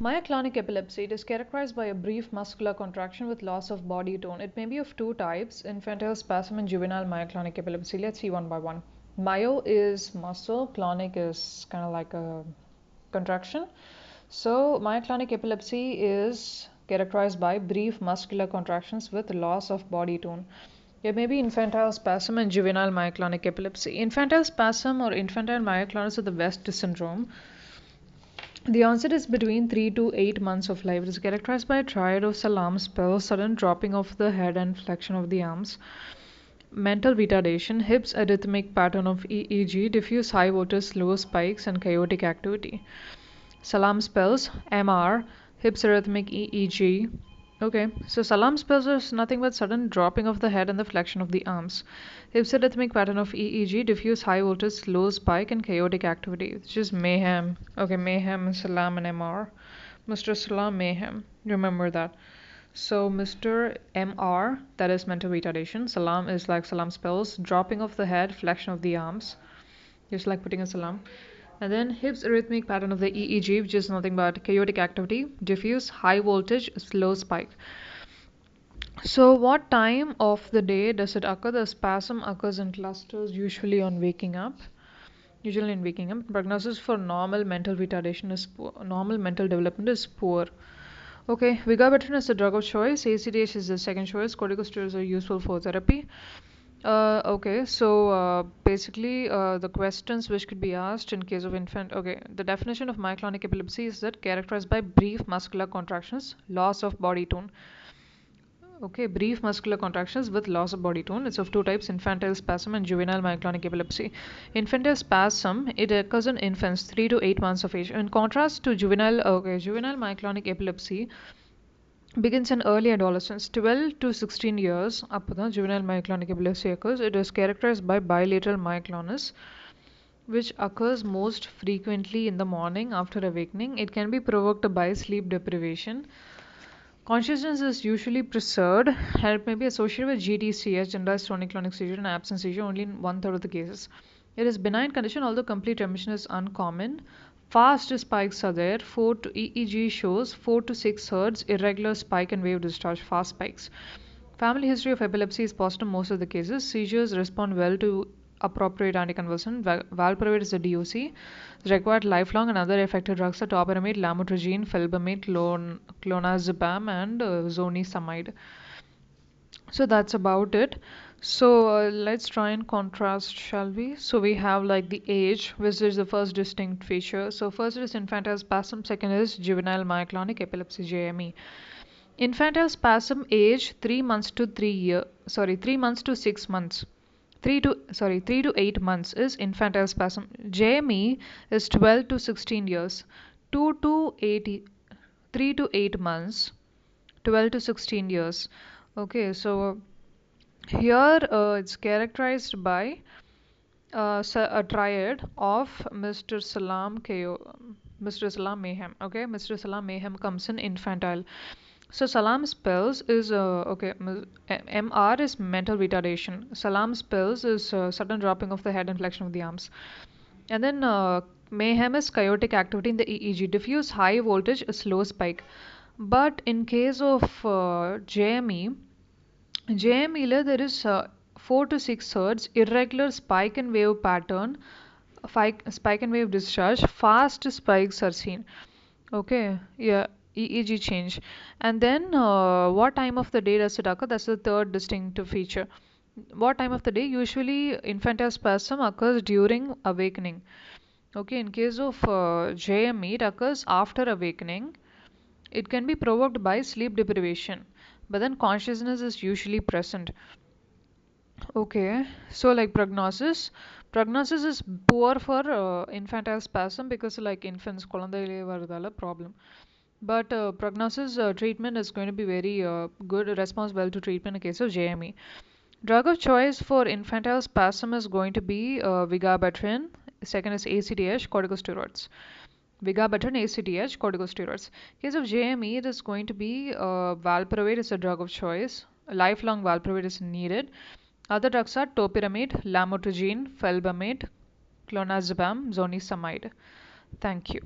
Myoclonic epilepsy. It is characterized by a brief muscular contraction with loss of body tone. It may be of two types, infantile spasm and juvenile myoclonic epilepsy. Let's see one by one. Myo is muscle, clonic is kind of like a contraction. So myoclonic epilepsy is characterized by brief muscular contractions with loss of body tone. There may be infantile spasm and juvenile myoclonic epilepsy. Infantile spasm or infantile myoclonus is the West syndrome. The onset is between 3 to 8 months of life. It is characterized by a triad of salam spells, sudden dropping of the head and flexion of the arms, mental retardation, hips arrhythmic pattern of EEG, diffuse high voltage slow spikes, and chaotic activity. Salam spells, MR, hips arrhythmic EEG. Okay, so salam spells is nothing but sudden dropping of the head and the flexion of the arms. Hips arrhythmic pattern of EEG, diffuse high voltage slow spike, and chaotic activity, which is mayhem. Okay, mayhem, salam, and MR. Mr. Salam, mayhem. Remember that. So Mr. MR, that is mental retardation. Salam is like salam spells, dropping of the head, flexion of the arms, just like putting a salam. And then hips arrhythmic pattern of the EEG, which is nothing but chaotic activity, diffuse, high voltage, slow spike. So what time of the day does it occur? The spasm occurs in clusters, usually on waking up. Usually in waking up. Prognosis for normal mental retardation is poor. Normal mental development is poor. Okay, vigabatrin is the drug of choice. ACTH is the second choice. Corticosteroids are useful for therapy. Okay, so basically the questions which could be asked in case of infant. Okay, the definition of myoclonic epilepsy is that characterized by brief muscular contractions, loss of body tone. Okay, brief muscular contractions with loss of body tone. It's of two types, infantile spasm and juvenile myoclonic epilepsy. Infantile spasm, it occurs in infants 3 to 8 months of age. In contrast to juvenile myoclonic epilepsy begins in early adolescence, 12 to 16 years. Up to the juvenile myoclonic epilepsy occurs. It is characterized by bilateral myoclonus, which occurs most frequently in the morning after awakening. It can be provoked by sleep deprivation. Consciousness is usually preserved and it may be associated with GTCS, generalized tonic-clonic seizure, and absence seizure only in 1/3 of the cases. It is benign condition, although complete remission is uncommon. Fast spikes are there. EEG shows 4 to 6 hertz, irregular spike and wave discharge, fast spikes. Family history of epilepsy is positive in most of the cases. Seizures respond well to appropriate anticonvulsant. Valproate is a DOC. Required lifelong, and other effective drugs are topiramate, lamotrigine, felbamate, clonazepam, and zonisamide. So that's about it. So let's try and contrast, shall we? So we have like the age, which is the first distinct feature. So first is infantile spasm, second is juvenile myoclonic epilepsy, JME. Infantile spasm age 3 months to 3 months to 6 months. 3 to 8 months is infantile spasm. JME is 12 to 16 years. 2 to 8 3 to 8 months, 12 to 16 years. Okay, so here it's characterized by a triad of Mr. Mr. Salam Mayhem. Okay, Mr. Salam Mayhem comes in infantile. So Salam spells is MR is mental retardation. Salam spells is sudden dropping of the head and flexion of the arms. And then Mayhem is chaotic activity in the EEG, diffuse high voltage, a slow spike. But in case of JME, there is 4 to 6 hertz, irregular spike and wave pattern, spike and wave discharge, fast spikes are seen. Okay, yeah, EEG change. And then what time of the day does it occur? That's the third distinctive feature. What time of the day? Usually infantile spasm occurs during awakening. Okay, in case of JME, it occurs after awakening. It can be provoked by sleep deprivation, but then consciousness is usually present. Okay, so like prognosis is poor for infantile spasm because like infants குழந்தையிலே வரதால problem. But prognosis treatment is going to be very good, responds well to treatment in case of JME. Drug of choice for infantile spasm is going to be vigabatrin. Second is ACTH, corticosteroids. Vigabatrin, ACTH, corticosteroids. In case of JME, it is going to be valproate is a drug of choice. Lifelong valproate is needed. Other drugs are topiramate, lamotrigine, felbamate, clonazepam, zonisamide. Thank you.